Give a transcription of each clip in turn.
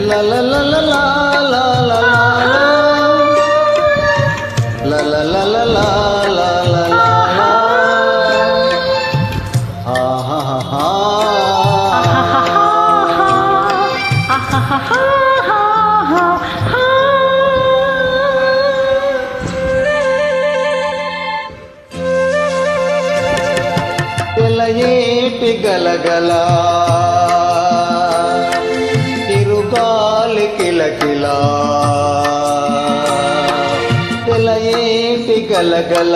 La la la la la la la la la la la la la la la ha ha ha ha తెలయేటి గలగల తిరుగాలి కిలకిల తెలయేటి గలగల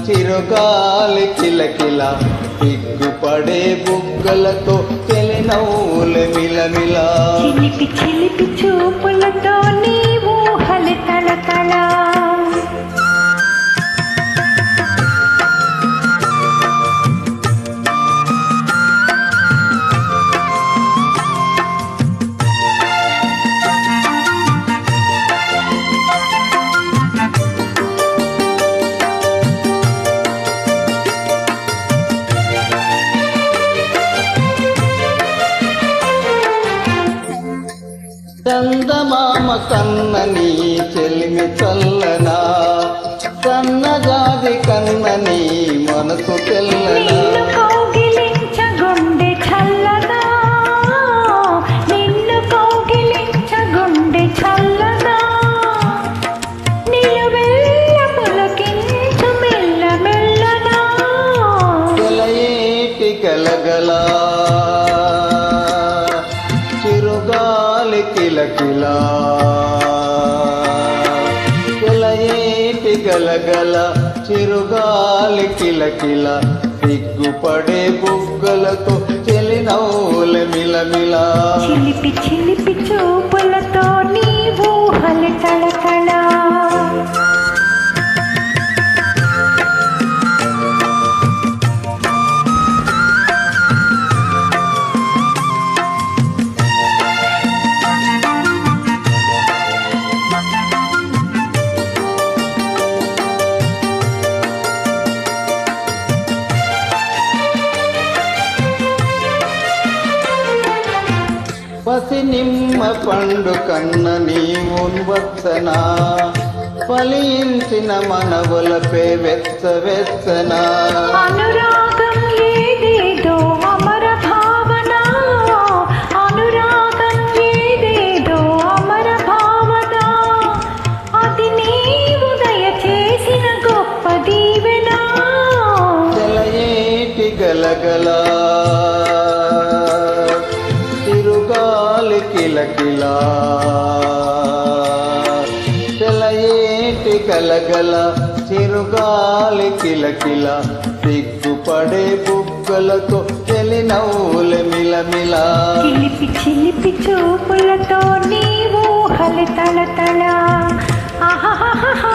చిరుగాలి కిలకిల సిగ్గుపడే బుగ్గలతో తెలినవ్వులు మిలమిల చిలిపి చిలిపి చూపులతో నీవు హలి తళతళ చందమామ కన్నని చెలిమి చల్లనా సన్నజాజి కన్నని మనసు తెల్లనా కౌగిలించగుండె చల్లనా నిన్ను కౌగిలించగుండె చల్లనా నిలువెల్ల పులకించు మెల్ల మెల్లనా తెలయేటి గలగల చిరుగాలి కిలకిల తెలయేటి గలగల చిరుగాలి కిలకిల సిగ్గుపడే బుగ్గలతో చెలినవ్వులు మిలమిల చిలిపి చిలిపి చూపులతో నీవు హలి తళతళ పసి నిమ్మ పండు కన్న నీవు వచ్చనా ఫలించిన మనవులపై వెచ్చ వెచ్చనా అనురాగం ఏదేదో అమర భావన అనురాగం ఏదేదో అమర భావన అది నీవు దయచేసిన గొప్ప దీవెన తెలయేటి గలగల తిరుగాలి కిలకిల తెలయేటి గలగల చిరుగాలి కిలకిల సిగ్గుపడే బుగ్గలతో తెలినవ్వులు మిలమిల చిలిపి చిలిపి చూపులతో నీవు హలి తళతళ ఆహా